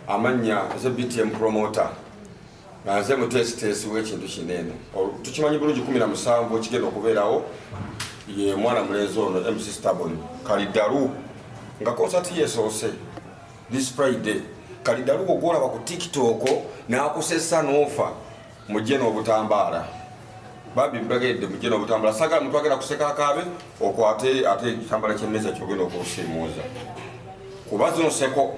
amanya ze BTM promoter naze mu test w'ekintu kinene tukimanyi bulungi 17 kigenda okubeerawo ye mwana mulenzi ono MC Stubborn Kalidaru nga concert yesoose this Friday. Kalidaru ogolaba ku TikTok n'akusesa n'ofa mujeno obutambala babi bagedde mujeno obutambala saga mtu agenda kuseka akabe okwate ate ekitambala ky'emmeza kyogenda okusimuuza kubazo nseko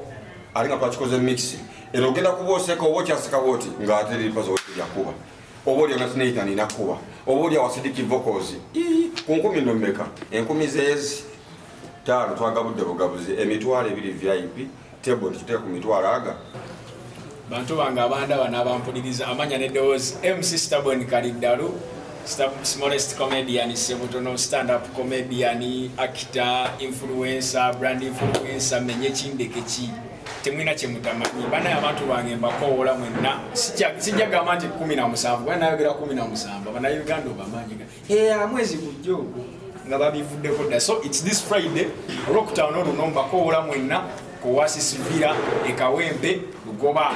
alinga twakikoze mix era ogenda kuboseka obo kyaseka boti ng'ate lipazo yakuba oboli ona Nathan inakuba oboli awasidiki vocals ku 10 ndommeka 10 zezi tano twagabudde bugabuzi emitwalo 2 VIP table tuteka ku mitwalo aga bantu banga abanda bana bampuliriza amanya neddoboozi MC Stubborn Kalidaru smallest comedian sebutono stand up comedian actor influencer brand influencer menye kindeke ki temwina kyemutamanyi bana abantu bange mbakoola mwenna sijja gamba nti 17 bwana yogera 17 bana Uganda bamanyiga mwezi gujjo nga babivuddeko dda. So it's this Friday Rocktown ono mbakoola mwenna Kowasi Sivira Ekawempe Lugoba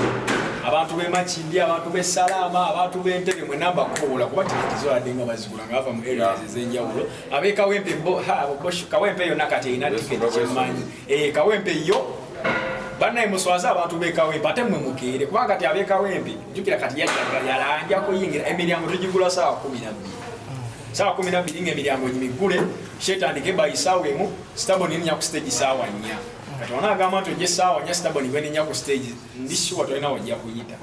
abantu be Makindi abantu be Salama abantu be Ntebe mwe namba kola kuba tikitizo adenga bazigula ngava mu areas ezenjawulo abe Kawempe bosh Kawempe yo nakati ina ticket chemanyi Kawempe yo bana emuswaza abantu be Kawempe ate mwe mukire kuba kati abe Kawempe jukira kati yalanja ko yingira emilyango tujigula sawa 12 sawa 12 ngemilyango nyimigule shetani ke bayisawe mu Stubborn nya ku stage sawa nya kati wana agamba nti ojje sawa nya Stubborn bwenenya ku stage ndishuwa toina wajja kuyita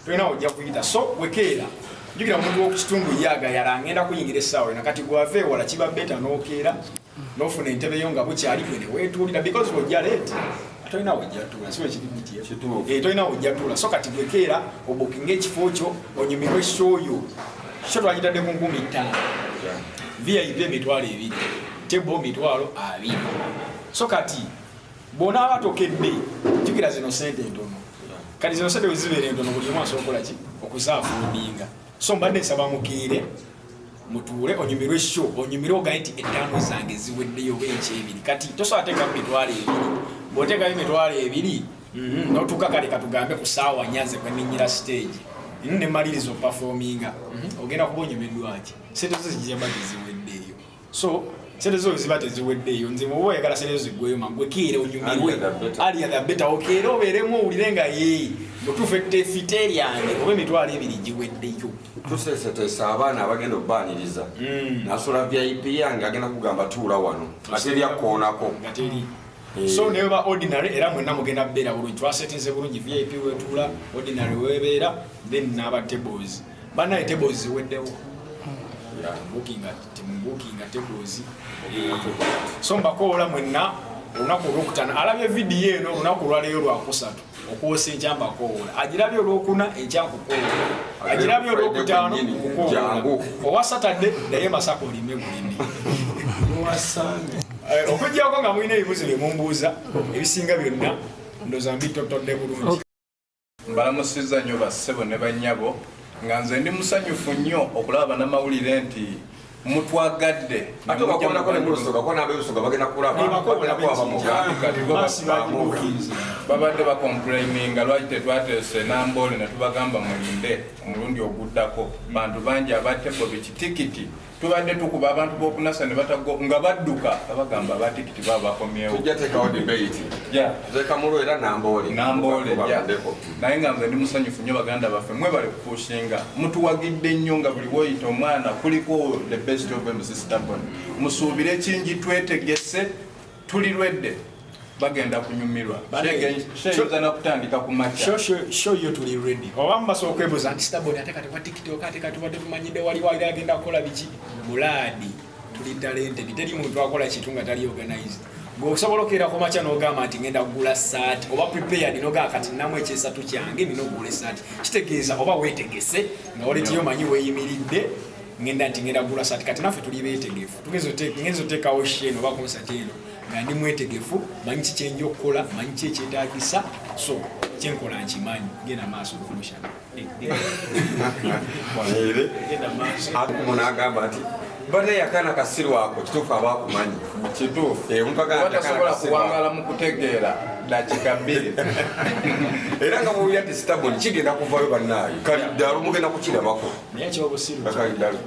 toina wajja kuyita so wekeera jukira omuntu w'okukitundu yaga yalangenda kuyingira sawa na kati gwave wala kiba beta n'okeera n'ofuna entebe yo nga bukyali kwene weetuulira because wojja late toina wajja tula siwe kibiti toina wajja tula so kati wekeera obukinga ekifo kyo onyumirwe show yo show twagitadde ku 15 VIP emitwalo 2 table emitwalo 2 so kati bona abatokedde jukira zino sente ntono kati zino sente wezibere ntono buli mwaso okola ki okusaafuudinga so mbadde nsaba mukire mutuule onyumirwe show onyumirwe ogaiti ettano zange ziweddeyo b'ekyebiri kati tosobola teeka mitwalo 2 bw'oteekayo emitwalo 2 n'otuuka kale katugambe ku saawa nyanze kweninnyira stage ne malirizo performinga ogenda kuba onyumiddwaki sente zo zijjamba teziweddeeyo so sente zo ziba teziweddeeyo nze muba oyagala sente zo ziggweyo mangwekeere onyumirwe ali the better okeere obeeremu owulire nga mutuufu ettefite lyange oba emitwalo 2 giweddeyo tuseeseteesa abaana abagenda obbaaniriza nasula VIP yange agenda kugamba tuula wano ate lyakkoonako nga teri so newe ba ordinary era mwenna mugenda beera bulungi twasetinze bulungi VIP wetuula ordinary webeera then n'aba tables banaye tables ziweddewo bookinga tables so mbakoola mwenna olunaku olwokutana alabye vidiyo eno olunaku olwaleero lwakusatu okwosa enkya mbakoola agirabye olwokuna enkya nkukoola agirabye olwokutaano nkukoola owa Saturday naye Masaka olime bulimi okujjako nga mulina ebibuuzo bye mumbuuza ebisinga byonna ndoza mbitotodde bulungi. Mbalamusizza nnyo bassebo ne bannyabo nga nze ndi musanyufu nnyo okulaba bannamawulire nti mutwagadde ate bakolako ne mulusoga ko n'abeerusoga bagenda kulaba babadde bakomplaininga lwaki tetwateese Namboole ne tubagamba mulinde omulundi oguddako bantu bangi abatteko bekitikiti tubadde tukuba abantu b'okunasa ne batago nga badduka abagamba abatikiti baba bakomyewo tujja teekawo debate zekamulo era Namboole naye nga nze ndi musanyufu nnyo baganda baffe mwe bali kupushinga mutuwagidde nnyo nga buli woyita omwana kuliko the best of MC Stubborn musuubire kingi twetegese tulirwedde bagenda kunyumirwa sheyuza nakutandika ku macha show yo tuli ready oba mbasooka kwebuuza nti Stubborn ate kati kwa TikTok ate kati tubadde tumanyidde wali agenda kukola biki buladi tuli talented teri muntu akola kitu nga tali organized ng'osobola okeera ku macha n'ogamba nti ngenda kugula saati oba prepared n'ogamba kati namu ekyesatu kyange nina okugula saati kitegeeza oba weetegese nga oletiyo manyi weeyimiridde ngenda nti ngenda kugula saati kati naffe tuli beetegefu tugenza oteekawo sheno oba konsati eno nga ndi mwetegefu manyi ki kyenja okukola manyi ki ekyetaagisa so kyenkola nkimanyi genda maaso okulushana ate munagamba nti bade yakana kasiru wako kitufu abakumanyi kitufu mpaka watasobola kuwangala mu kutegeera dakika 2 era nga bw'oyira ti Stubborn kigenda kuvayo bannaayo kaliddalu mugenda kukirabako naye kyobusiru kaliddalu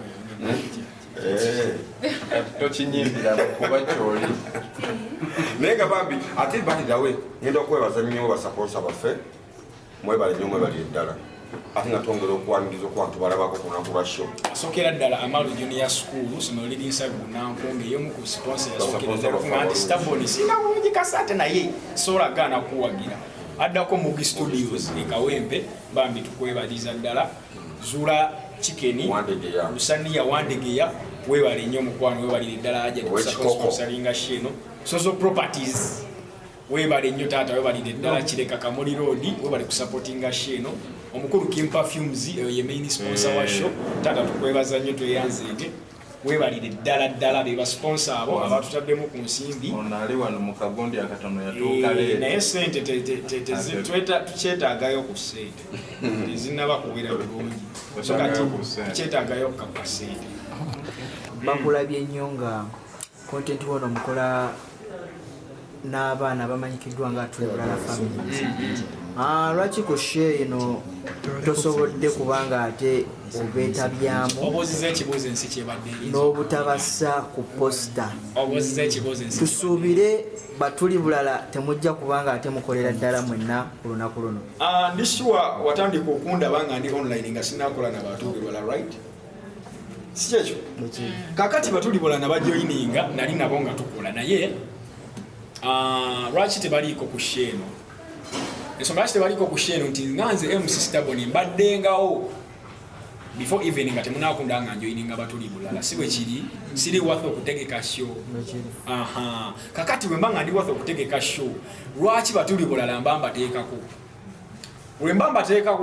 tokinyimbira kuba kyoli naye nga bambi ate balidawe ngenda okwebaza nnyo basaponsa baffe mwebale nnyo mwebalire ddala ate nga twongera okwaniriza okwantu balabako ku lunaku lwa show asookera ddala Amaru Junior School somero lirinsa Gunankonge y'omu ku sponsor yasookera ddala kuŋŋamba nti Stubborn singa bulungi kasa ate naye sola gaana kuwagira addako Mugi Studios e Kawempe bambi tukwebaliza ddala Zula Chicken Lusania Wandegeya webale nnyo mukwano webalire ddala aja tukusponsoringa sheno Sozo Properties webale nnyo taata webalire ddala Kireka Kamuli Road webale kusupportinga sheno omukulu Kim Perfumes ye main sponsor wa show taata tukwebaza nnyo tweyanzenge webalire ddala be ba sponsor abo abatutaddemu ku nsimbi ono ali wano mu kagondi akatono yatuuka leero naye sente tukyetaagayo ku sente tezinaba kuwera bulungi so kati tukyetaagayo ku kapasente bakulabye nnyo nga content wono mukola n'abaana bamanyikiddwa nga Tulibulala Family lwaki ku share eno tosobodde kubanga ate obeetabyamu obuuziza ekibuuzo ensi kyebadde n'obutabassa ku posta obuuziza ekibuuzo ensi tusuubire Batulibulala temujja kubanga ate mukolera ddala mwenna ku lunaku luno ndi sure watandika okundaba nga ndi online nga sinakola na Batulibulala right si kyekyo kakati Batulibulala bajoyininga nali nabo nga tukola naye lwaki tebaliiko ku sheno ensonga lwaki tebaliiko ku sheno nti nganze MC Stubborn mbaddengawo before even nga temunakunda nga njoyininga Batulibulala si bwe kiri siri worth okutegeka show kakati bwe mba nga ndi worth okutegeka show lwaki Batulibulala mba mbateekako bwe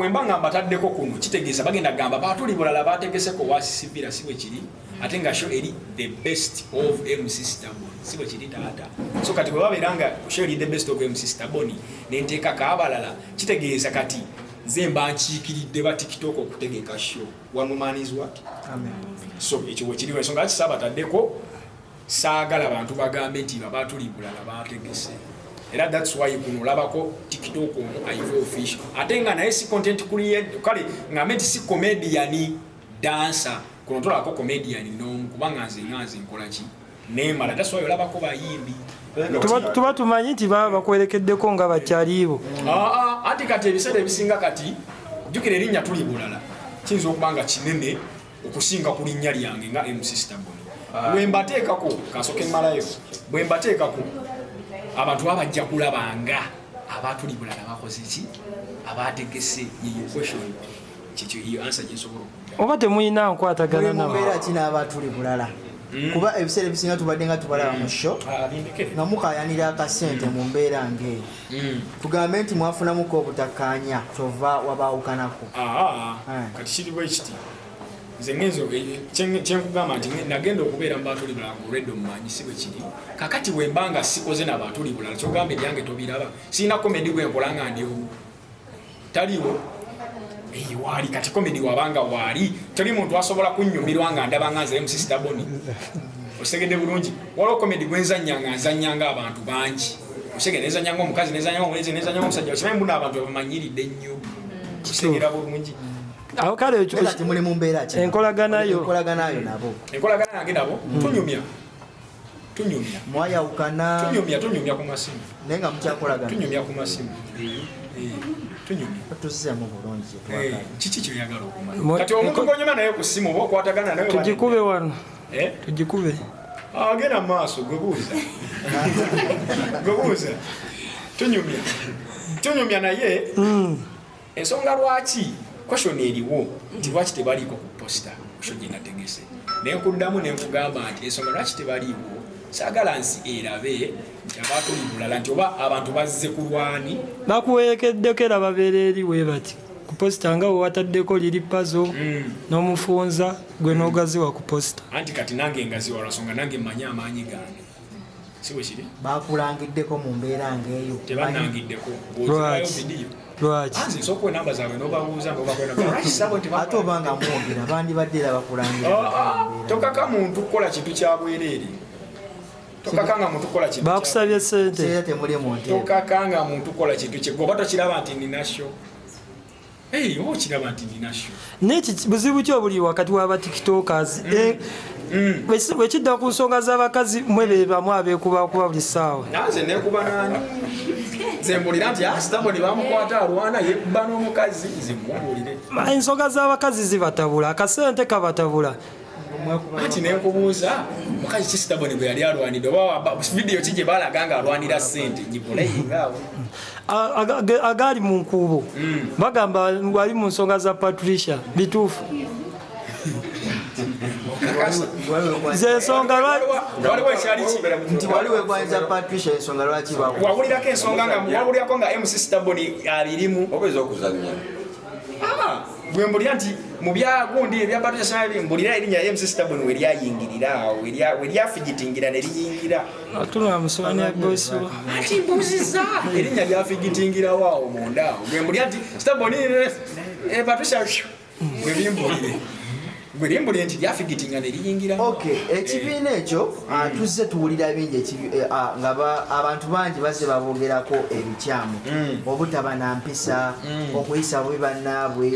mba nga mbataddeko kuno kitegeeza bagenda gamba Batulibulala bategeseko wasisibira si bwe kiri ate nga show eri the best of MC Stubborn si bwe kiri taata so kati bwe babeera nga show eri the best of MC Stubborn nenteekako abalala kitegeeza kati nze mba nkiikiridde ba TikTok okutegeka show one man is what amen so ekyo bwe kiri ensonga lwaki saabataddeko saagala abantu bagambe nti Batulibulala bategese era that's why kuno olabako TikTok aiva official ate nga naye si content creator kale ngambe nti si comedian dancer kuno tolako comedian n'omu kubanga nze nkola ki nemala that's why olabako bayimbi tuba tumanyi nti baba bakwerekeddeko nga bakyaliibo anti kati ebiseera ebisinga kati jjukira erinnya Tulibulala kiyinza okubanga kinene okusinga ku linnya lyange nga MC Stubborn bwe mbateekako kansooke mmalayo bwe mbateekako abantu babajja kulabanga Abatulibulala bakoze ki abategese yeyo question kikyo iyo answer gyesobola oba temuyina nkwatagana nabo mbeera kina Abatulibulala kuba ebiseera ebisinga tubadde nga tubalaba mu show nga mukayanira akasente mu mbeera ng'eyo tugambe nti mwafunamuko obutakkaanya kyova wabaawukanako kati kiri bwe kiti nze ngenzo kyenkugamba nti nagenda okubeera mu Batulibulala ng'olwedde omumanyi si bwe kiri kakati bwe mbanga sikoze na Batulibulala kyogamba ebyange tobiraba sirina komedi gwe nkola nga ndi omu taliwo waali kati komedi wabanga waali teri muntu asobola kunnyumirwa nga ndaba nga nze MC Stubborn osegedde bulungi waliwo komedi gwenzanya nga nzanyanga abantu bangi osegedde nezanyanga omukazi nezanyanga omulezi nezanyanga omusajja kimanyi mbuna abantu bamanyiridde nnyo osegera bulungi awo kale kati muli mu mbeera ki enkolagana nabo enkolagana yange nabo tunyumya mwayawukana tunyumya ku masimu naye nga mukyakolagana tunyumya ku masimu tuzzeemu bulungi kiki kyoyagala okumanya kati omuntu gonyuma naye ku ssimu oba okwatagana naye tugikube wano tugikube agenda mu maaso gwebuuza tunyumya naye ensonga lwaki question eriwo nti lwaki tebaliiko ku posta kusho gye nategese naye nkuddamu ne nkugamba nti ensonga lwaki tebaliiko saagala nsi erabe nti Abatulibulala nti oba abantu bazze ku lwani bakuwerekeddeko era babeera eri we bati ku posita nga wewataddeko liri pazo n'omufunza gwe n'ogaziwa ku posita anti kati nange ngaziwa lwasonga nange mmanyi amaanyi gange si bwe kiri bakulangiddeko mu mbeera ng'eyo tebanangiddeko bwozirayo vidiyo lwaki anzi sokwe namba zaabwe nobabuuza nobakwena ate obanga mwogera bandibadde era bakulangira tokaka muntu kukola kintu kya bwereere tokakanga muntu kukola kintu bakusabye sente era temuli muntu tokakanga muntu kukola kintu kye goba tokiraba nti ninasho oba okiraba nti ninasho neki buzibu ki obuli wakati w'aba tiktokers wekidda ku nsonga z'abakazi mwe be bamu abeekubakuba buli ssaawa nanze nekuba nani zembulira nti Stubborn bamukwata alwana yekuba n'omukazi zimuwulire ensonga z'abakazi zibatabula akasente kabatabula anti nenkubuuza mukazi ki Stubborn gwe yali alwanidde oba vidiyo ki gye balaga nga alwanira ssente gibuleyingaawo agaali mu nkuubo bagamba wali mu nsonga za Patricia bituufu zensonga waliwo ekyali nti waliwo egwanyiza Patricia ensonga lwaki wawulirako ensonga nga wawulirako nga MC Stubborn abirimu obeeza okuzannya bwe mbulira nti mu byagundi ebya Patricia mbulira erinnya MC Stubborn we lyayingirira awo we lyafigitingira ne liyingira atula muswani ya bosi ati mbuziza erinnya lyafigitingirawo awo munda awo bwe mbulira nti Stubborn Patricia bwe bimbulire bwerimbulire nti lyafigitinga ne liyingira ekibiina ekyo tuzze tuwulira bingi nga abantu bangi bazze babogerako ebikyamu obutaba na mpisa okuyisa bubi bannaabwe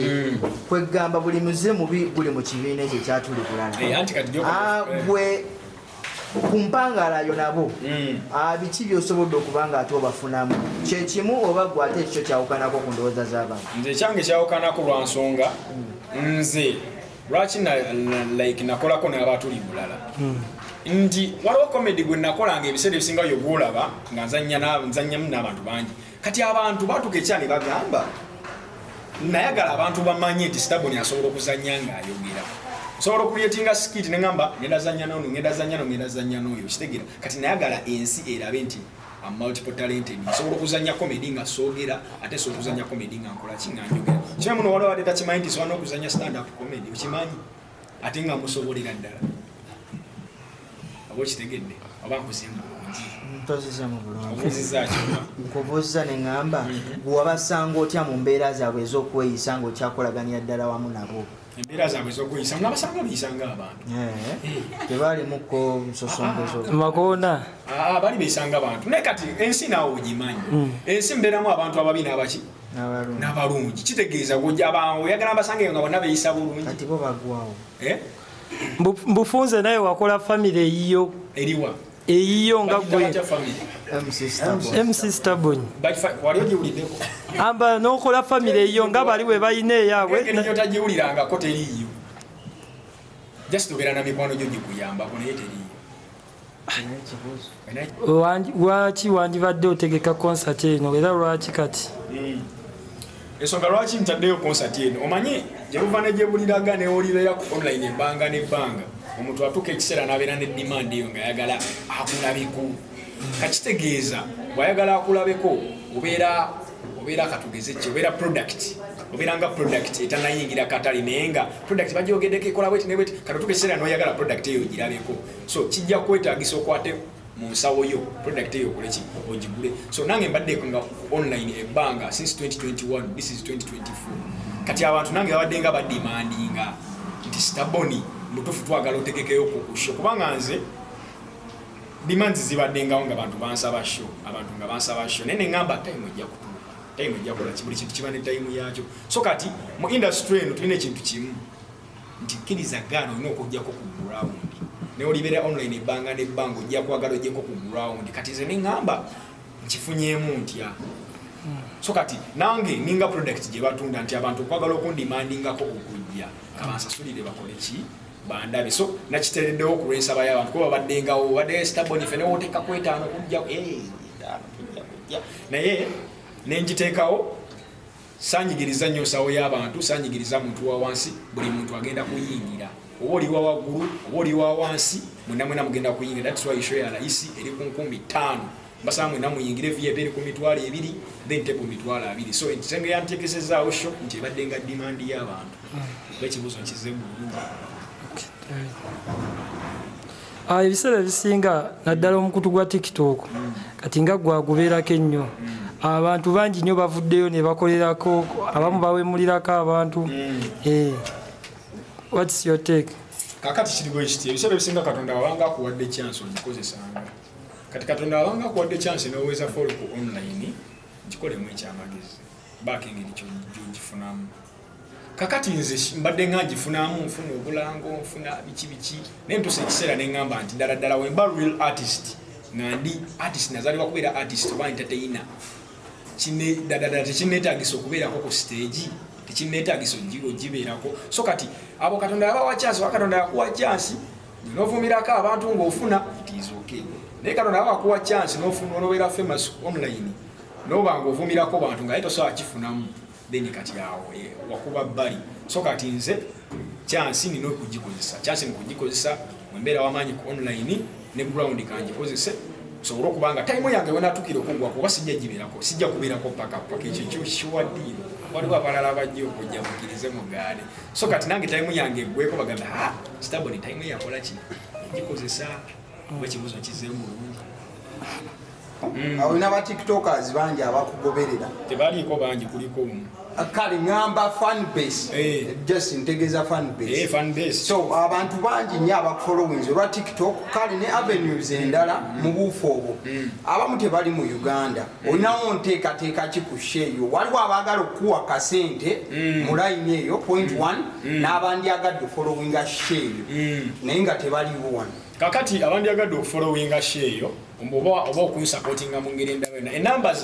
kwegamba buli muze mubi guli mu kibiina ekyo kyatuli bulala gwe ku mpangalayo nabo biki byosobodde okuba nga ate obafunamu kyekimu oba gwe ate ekikyo kyawukanako ku ndowooza z'abantu nze ekyange kyawukanako lwa nsonga nze lwaki nakolako n'abatuli bulala nti waliwo komedi gwe nakolanga ebiseera ebisinga yo gwolaba nga nzannyamu n'abantu bangi kati abantu batuuka ekya ne bagamba nayagala abantu bamanye nti Stubborn asobola okuzannya ng'ayogera osobola okulyetinga skit ne ngamba ngenda zanya n'oyo kitegeera kati nayagala ensi erabe nti multiple talented sobola okuzanya comedy nga soogera ate sobola okuzanya comedy nga nkola ki nga njogera kimanyi muno waliwo ate takimanyi nti sobola n'okuzanya stand up comedy okimanyi ate nga musobolera ddala aba okitegedde oba nkuzemu bulungi ntozizemu bulungi obuzizaaki nkubuuza ne ŋŋamba wabasanga otya mu mbeera zaabwe ez'okweyisa ng'okyakolaganira ddala wamu nabo embeera zaabwe ez'okweyisa nabasanga beyisanga abantu tebalimuko nsosongezo makoona bali beyisanga abantu naye kati ensi naawe ogimanyi ensi mbeeramu abantu ababi n'abaki n'abalungi kitegeeza oyagala basangeyo nga bonna beyisa bulungi kati bo bagwawo mbufunze naye wakola famire eyiyo eriwa eyiyo nga gwe MC Stubborn wali ogiwuliddeko amba n'okola famire eyiyo nga bali we balina eyaabwe engeri tagiwulirangako teriiyo just obeera na mikwano gyo gikuyambako naye teriiyo lwaki wandibadde otegeka concert eno era lwaki kati ensonga lwaki ntaddeyo concert eno omanyi gyebuva negyebuliraga newolirera ku online ebbanga nebbanga omuntu atuuka ekiseera n'abeera ne demand eyo ng'ayagala akulabeko kakitegeeza bw'ayagala akulabeko obeera katugeze ki obeera product obeera nga product etanayingira katale naye nga product bagyogeddeko ekola bweti ne bweti kati otuuka ekiseera n'oyagala product eyo ogirabeko so kijja kwetaagisa okwate mu nsawo yo product eyo okole ki ogigule so nange mbaddeko nga online ebbanga since 2021 this is 2024 kati abantu nange babadde nga badimandinga nti Stubborn mutufu twagala otegekeyo kukusho kubanga nze demands zibaddengawo nga abantu bansaba show naye ne ngamba time ojja kutuuka time ojja kola buli kintu kiba ne time yakyo so kati mu industry eno tulina ekintu kimu nti kkiriza gaana olina okujjako ku ground naye olibeera online ebbanga nebbanga ojja kwagala ojjeko ku ground kati nze ne ngamba nkifunyeemu ntya so kati nange ninga product gye batunda nti abantu okwagala okundimandingako okujja kabansasulire bakole ki bandabe so nakitereddewo kulwensaba y'abantu kuba babaddengawo badde Stubborn ife newoteeka kwetaano kujja naye nenjiteekawo sanyigiriza nnyo nsawo y'abantu sanyigiriza muntu wa wansi buli muntu agenda kuyingira oba oli wa waggulu oba oli wa wansi mwena mugenda kuyingira that's why show ya layisi eri ku 5,000 mbasaba mwena muyingire VIP eri ku 2,000 then te ku 2,000 so ekisenge yantekesezaawo show nti ebadde nga demand y'abantu ekibuuzo nkize bulungi ebiseera ebisinga naddala omukutu gwa TikTok kati nga gwagubeerako ennyo abantu bangi nnyo bavuddeyo ne bakolerako abamu bawemulirako abantu. What's your take? Kakati kiri bwe kiti ebiseera ebisinga Katonda wabanga akuwadde chance ogikozesanga. Kati Katonda wabanga akuwadde chance n'oweza follow ku online gikolemu ekyamagezi backing ekyo gifunamu. Kakati nze mbadde nga gifunamu nfuna obulango nfuna biki naye ntuse ekiseera ne ngamba nti ddala wemba real artist nga ndi artist nazalibwa kubeera artist oba entertainer tekinneetaagisa okubeerako ku stage tekinneetaagisa ogibeerako so kati abo Katonda yabawa chance Katonda yakuwa chance n'ovumirako abantu ng'ofuna it is okay naye Katonda yabakuwa chance n'ofuna onobeera famous online n'oba ng'ovumirako bantu nga tosobola kifunamu then kati awo wakuba bbali so kati nze chance nina okugikozesa mwembeera w'amaanyi ku online ne ground kangikozese sobola okubanga time yange wenatukire okugwa kuba sijja kubeerako paka ekyo kyoshiwaddiiro waliwo abalala bajja okujja mukirize mugaade so kati nange time yange eggweko bagamba Stubborn time yakola ki gikozesa oba ekibuzo kizeemu bulungi. Olina ba tiktokers bangi abakugoberera tebaliiko bangi kuliko omu kale ngamba fan base just ntegeza fan base so abantu bangi nnyo abafollowings olwa tiktok kale ne avenues endala mu buufu obwo abamu tebali mu Uganda olinawo nteekateeka ki ku sheeyo waliwo abaagala okukuwa kasente mu line eyo point 1 n'abandyagadde followinga sheeyo naye nga tebaliwo wano kakati abandyagadde okufollowinga sheeyo oba okunsupportinga mu ngeri endala yonna enamba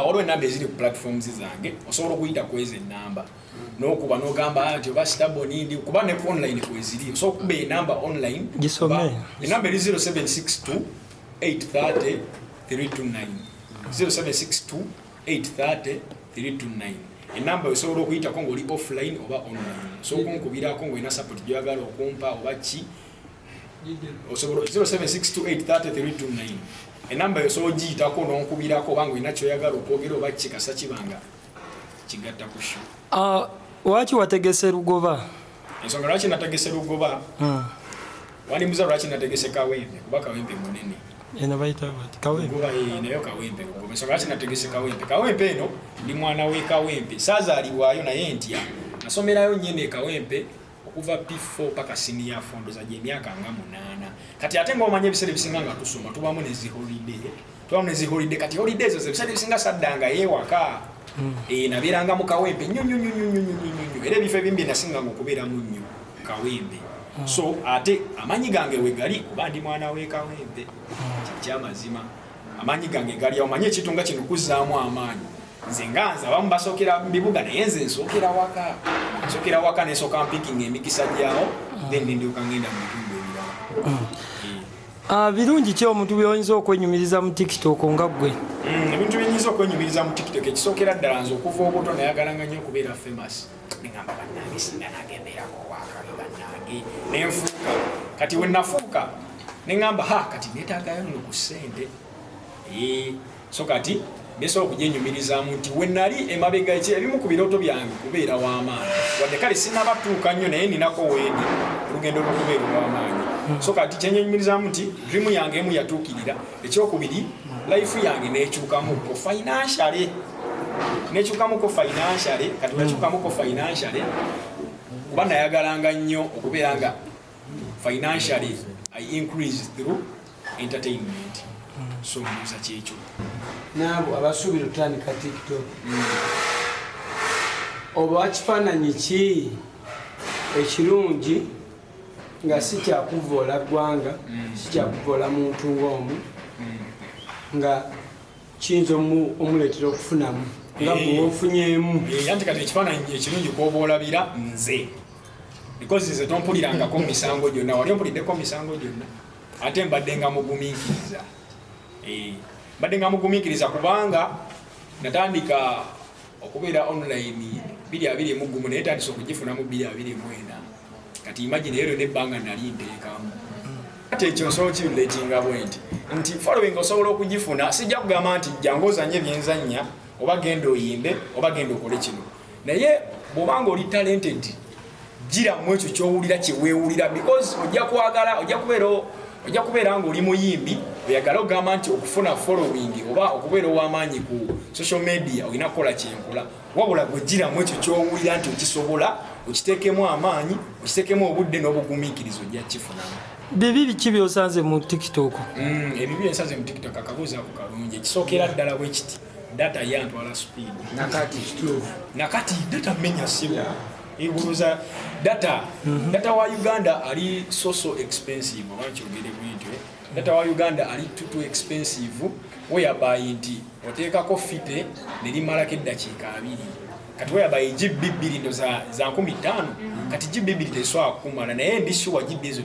waliwo enamba eziri ku platforms zange osobola okuyita kweza enamba n'okuba n'ogamba nti oba Stubborn ndi kuba ne online kweziri osobola okuba enamba online enamba eri 0762 830 329 0762 830 329 enamba osobola okuyitako ng'oli offline oba online osobola okunkubirako ng'olina support gy'oyagala okumpa oba ki osobola 0762830329 enamba osobola ogiyitako n'onkubirako oba ng'olina kyoyagala okwogera oba kikasa kibanga kigatta ku show. Lwaki wategese Lugoba? Ensonga lwaki nategese Lugoba wandimuza lwaki nategese Kawempe kuba Kawempe munene eno bayita bati Kawempe nayo Kawempe Lugoba. Ensonga lwaki nategese Kawempe eno ndi mwana we Kawempe saazaalibwayo naye ntya nasomerayo nnyene Kawempe okuva P4 paka senior fondo za emyaka nga 8 kati ate ng'omanya ebiseera ebisinga nga tusoma tubamu nezi holiday kati holidays ezo ebiseera ebisinga saddanga yeewaka nabeeranga mu Kawempe nnyo era ebifo ebimbi nasinga okubeeramu nnyo Kawempe so ate amaanyi gange we gali kuba ndi mwana we Kawempe kyamazima amaanyi gange gali omanye ekitunga kino kuzzaamu amaanyi nze nganza abamu basookera mu bibuga naye nze nsookera waka nesooka mpikinga emikisa gyawo then ndyoka ngenda mu bitundu ebirala. Birungi ki omuntu by'oyinza okwenyumiriza mu TikTok nga ggwe? Ebintu byenyinza okwenyumiriza mu TikTok ekisookera ddala nze okuva obuto nayagalanga nnyo okubeera famous nengamba bannange singa nagemberako wakabi bannange nenfuuka kati we nafuuka nengamba kati neetaagayo nno ku ssente so kati nesobola okugyenyumirizamu nti we nali emabega ebimu ku birooto byange kubeera w'amaanyi wadde kale sinnabatuuka nnyo naye ninako wendi olugendo lw'okubeera ow'amaanyi so kati kyenyenyumirizamu nti dream yange emu yatuukirira ekyokubiri life yange nekyukamuko financially kati wekyukamuko financially kuba nayagalanga nnyo okubeera nga financially I increase through entertainment so mbuuza kyekyo naabo abasuubira otandika TikTok oba kifaananyi ki ekirungi nga si kyakuvoola ggwanga si kyakuvoola muntu ng'omu nga kiyinza omuleetera okufunamu nga bweofunyeemu anti kati ekifaananyi ekirungi kwoba olabira nze because nze tompulirangako mu misango gyonna wali ompuliddeko mu misango gyonna ate mbadde nga mugumiikiriza kubanga natandika okubeera online 2021 naye tandise okugifunamu 2024 kati imagine ero nebbanga nali nteekamu ate ekyo nsobola kiruleetinga bwenti nti following osobola okugifuna sijja kugamba nti jangu ozanye byenzannya oba genda oyimbe oba genda okole kino naye bw'obanga oli talented giramu ekyo kyowulira kyeweewulira because ojja kubeera ng'oli muyimbi oyagala ogamba nti okufuna following oba okubeera ow'amaanyi ku social media olina kukola kyenkola wabula gwegiramu ekyo kyowulira nti okisobola okiteekemu amaanyi okiteekemu obudde n'obugumiikirizo ojja kifunamu. bibi biki byosanze mu TikTok? Ebibi ensanze mu TikTok akabuuza ku kalungi ekisookera ddala bwe kiti data yantwala speed nakati data menya simu eguluza data wa Uganda ali so expensive wankyogere bwintyo data wa Uganda ali too expensive whereby nti oteekako fite nelimalako eddakiika 2 kati whereby GB 2 ndo za 15 kati GB 2 tesobola kumala naye ndishuwa GB ezo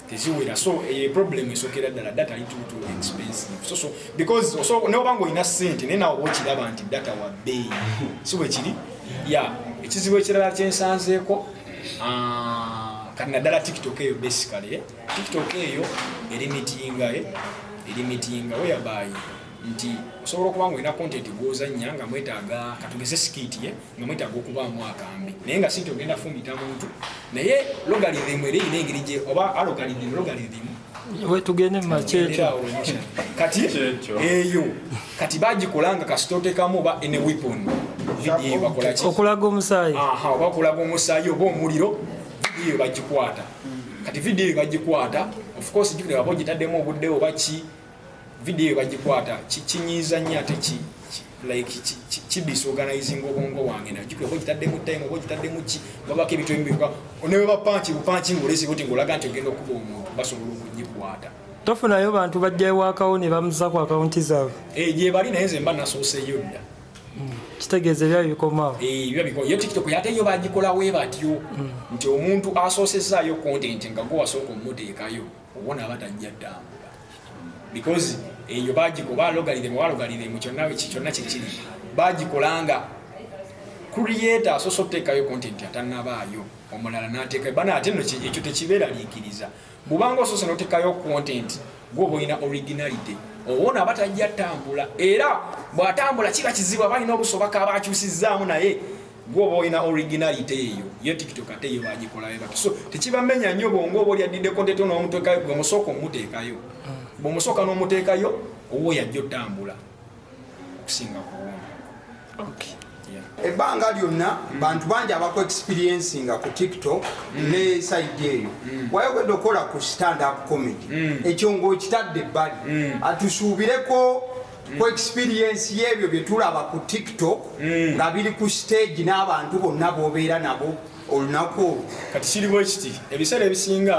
teziwera so problem esokera ddala data ali too expensive so because neobango ina sente naye nawe okiraba nti data wa bbeeyi si bwe kiri ekizibu ekirala kyensanzeeko kati naddala TikTok eyo basically TikTok eyo erimitinga whereby nti osobola okuba nga olina content gw'ozannya nga mwetaaga katugeze skiti nga mwetaaga okubaamu akambi naye nga sinti ogenda fumbita muntu naye logarithm era erina engeri gye oba logarithm tugende mumakyekyo kati eyo kati bagikolanga kasitotekamu oba ene weapon video bakolaki okulaga omusaayi oba okulaga omusaayi oba omuliro video bagikwata kati video bagikwata of course jikule babo gitaddemu obudde oba ki video bagikwata kinyiza nnyo ate disorganizing obwongo wange na jikule babo gitaddemu time oba gitaddemu ki babako ebitombi onewe bupanchi ngolesi boti ngolaga nti ogenda okuba omuntu basobola okugikwata tofunayo bantu bajjayo akawo ne bamusa ku akawunti zaabwe gye bali naye nze mba nasooseeyo dda kitegeeza byabikomawo yo TikTok yate yo bagikola we batyo nti omuntu asoosezaayo content nga gwe wasooka omuteekayo obona abatajja ddambula because eyo bagikoba logarithm kyonna kyekiri bagikolanga creator asoose okuteekayo content atannabaayo omulala n'ateekayo bana ate nno ekyo tekibeeraliikiriza bw'obanga osoose n'oteekayo content gwoba olina originality obona abatajja ttambula era bw'atambula kiba kizibu abalina obusobaka abakyusizzaamu naye gwoba olina originality eyo yo TikTok ate eyo bagikolayo bati so tekibamenya nnyo bongo oba olyaddidde content n'omuteekayo gwe musooka omuteekayo bw'omusooka n'omuteekayo owo yajja ottambula okusinga kuwona ebbanga lyonna bantu bangi abako experiencinga ku TikTok ne side eyo wayogedde okola ku stand up comedy ekyo ng'okitadde ebbali atusuubireko ku experience y'ebyo bye tulaba ku TikTok nga biri ku stage n'abantu bonna b'obeera nabo olunaku olwo kati kiriwo ekiti ebiseera ebisinga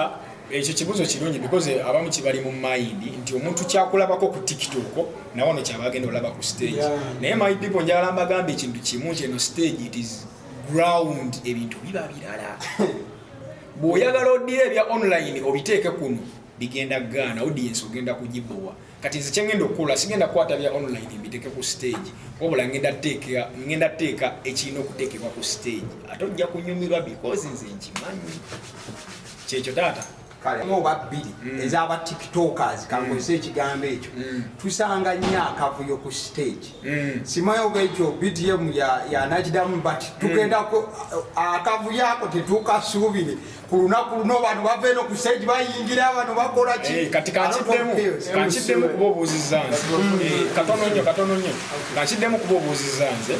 ekyo kibuzo kirungi because abamu kibali mu mind nti omuntu kyakulabako ku TikTok nawo no kyabagenda olaba ku stage naye my people njala mbagamba ekintu kimu nti eno stage it is ground ebintu biba birala bw'oyagala oddira ebya online obiteeke kuno bigenda gaana audience ogenda kugibowa kati nze kyengenda okukola sigenda kukwata bya online mbiteeke ku stage wabula ngenda teeka ekirina okuteekebwa ku stage ate ojja kunyumirwa because nze nkimanyi kyekyo taata kale oba bbiri ez'aba tiktokers kankozesa ekigambo ekyo tusanga nnyo akavuyo ku stage simanyi oba ekyo BTM yanakidamu but tugenda akavuyo ako tetukasuubire ku lunaku luno abantu bava eno ku stage bayingira abantu bakola ki kati kankiddemu kuba obuuziza nze katono nnyo kankiddemu kuba obuuziza nze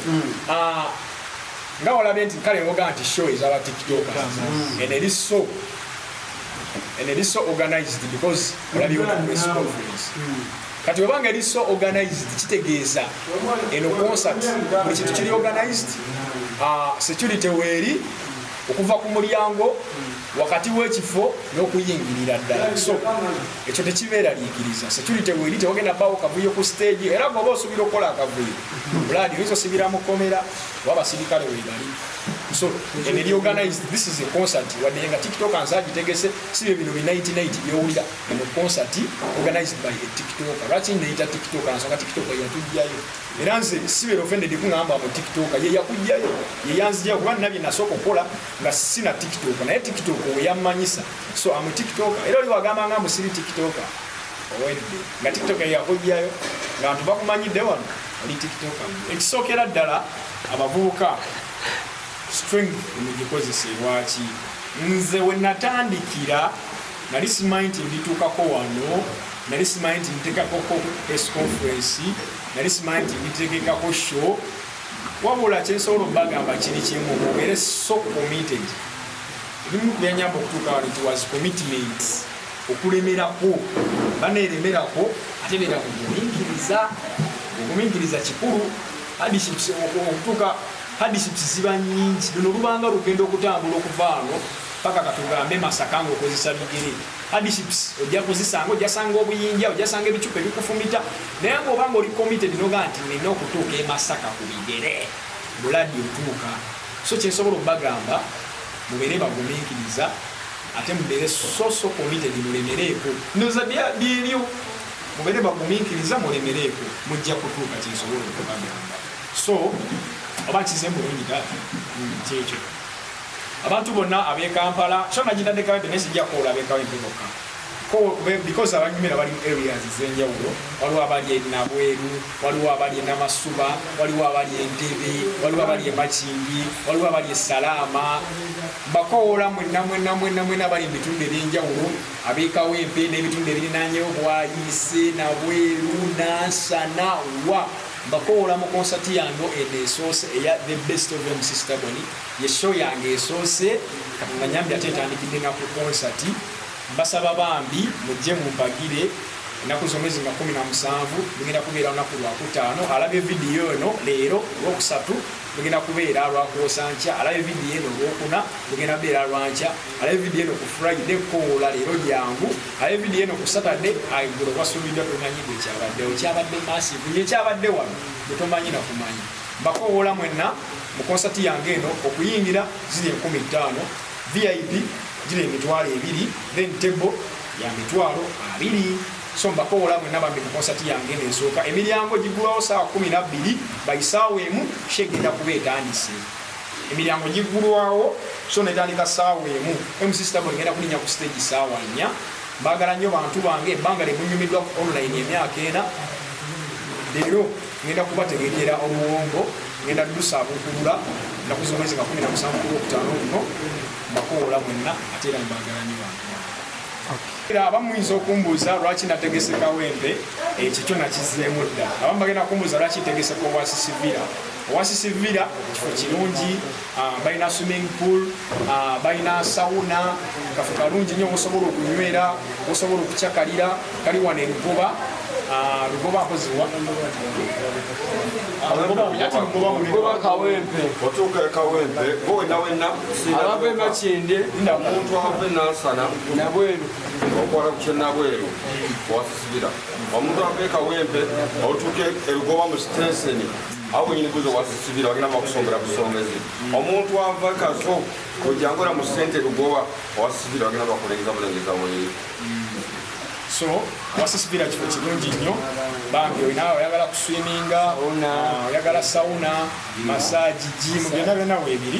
nga walabye nti kale ngoga nti show ez'aba tiktokers and it is so organized because olabi una press conference kati wabanga it is so organized kitegeeza eno concert buli kintu kiri organized security weeri okuva ku mulyango wakati w'ekifo n'okuyingirira ddala so ekyo tekibeeraliikiriza security weeri tewagenda bawo kavuyo ku stage era bw'oba osuubira okukola akavuyo buladi oyinza osibira mu komera w'abasirikale weebali so and it organized this is a concert wadde nga TikTok ansagitegese si bino bi 1990 byowulira eno concert organized by a TikToker lwaki neyita TikToker nsonga TikToker yatujjayo era nze sibeera offended kuŋŋamba mu TikToker ye yakujjayo ye yanzijayo kuba nabye nasooka okukola nga sina TikToker naye TikToker we yammanyisa so amu TikToker era oli wagamba nga musiri TikToker owedde nga TikToker yakujjayo nga bantu bakumanyidde wano oli TikToker ekisookera ddala abavubuka strength mugikozese lwaki nze we natandikira nali simanyi nti ndituukako wano nali simanyi nti ntekakoko press conference, nali simanyi nti nditegekako show, wabula kyensobola obbagamba kiri kimu mubeere so committed. Ebimu kubyanyamba okutuuka wano nti was commitment, okulemerako baneeremerako ate beera okugumiikiriza kikulu. Okutuuka hardships ziba nyingi, luno lubanga lugenda okutambula okuva wano paka katugambe Masaka ng'okozesa bigere. Hardships ojja kuzisanga, ojjasanga obuyinja, ojjasanga ebicupa ebikufumita, naye ng'obanga oli committed noga nti nina okutuuka e Masaka ku bigere buladi otuuka. So kyensobola obbagamba mubeere bagumiikiriza ate mubeere so committed mulemereeko. Ndoza byeryo mubeere bagumiikiriza mulemereeko mujja kutuuka, kyensobola okubagamba. So oba nkize bulungi taata kyekyo abantu bonna ab'e Kampala so nagitadde Kawempe nesijja kukola ab'e Kawempe bokka because abanyumira bali areas ez'enjawulo. Waliwo abali e Nabweru, waliwo abali e Namasuba, waliwo abali e Ntebe, waliwo abali e Makingi, waliwo abali e Salama. Bakoola mwenna abali mu bitundu eby'enjawulo ab'e Kawempe n'ebitundu ebirinaanyewo Bwayise, Nabweru, Nansana, wa bakoola mu konsati yange eneesoose eya The Best of MC Stubborn. Ye show yange esoose Katonda nyambye ate etandikidde nga ku konsati. Mbasaba bambi mujje mumpagire ennaku z'omwezi nga 17 lugenda kubeera olunaku lwakutaano. Alaba evidiyo eno leero olwokusatu lugenda kubeera lwakuwosankya, alaba evidiyo eno olwokuna lugenda kubeera lwankya, alaba evidiyo eno ku Friday koola leero jangu, alaba evidiyo eno ku Saturday aiggulo wasuubiddwa tomanyi gwe kyabaddewo, kyabadde massive ye kyabadde wano gwe tomanyi nakumanyi. Mbakoola mwenna mu konsati yange eno okuyingira ziri 15,000, VIP gire $2,000, then table ya $2,000. So mbakoola mwenna bambi ku konsati yange nesooka. Emiryango gigulwawo saa 12 bayisaawa emu shegenda kuba etandise. Emiryango gigulwawo so netandika saawa emu. MC Stubborn ngenda kulinnya ku stage saawa 4. Mbagala nnyo bantu bange, ebbanga lyemunyumiddwa ku online emyaka 4. Leero ngenda kubategekera obuwongo, ngenda ddusa abukulula ennaku z'omwezi nga 17 Okutaano guno. Mbakoola mwenna ate era mbagala nnyo bantu bange. Abamu muyinza okumbuuza lwaki nategese Kawempe, ekyo nakizeemu dda. Abamu bagenda kumbuuza lwaki ntegese ku Oasis Villa. Oasis Villa kifo kirungi, balina swimming pool, balina sauna, kafo kalungi nnyo osobola okunywera, osobola okucakalira, kali wano e Lugoba. Lugoba mpoziwa Lugoba Kawempe, otuuka e Kawempe wenna abava e Makinde omuntu ava e Nansana Nabweru okwala ku Kyennabweru Oasis Villa. Omuntu ava e Kawempe otuuka e Lugoba mu sitenseni awo wenyini buza Oasis Villa bagenda bakusongera busongezi. Omuntu ava Kazo ojangula mu sente Lugoba Oasis Villa bagenda bakulengeza bulengeza bweri. So Oasis Villa kifo kirungi nnyo bambi olina oyagala kuswiminga, oyagala sauna, massage, gym, byonna byonna weebiri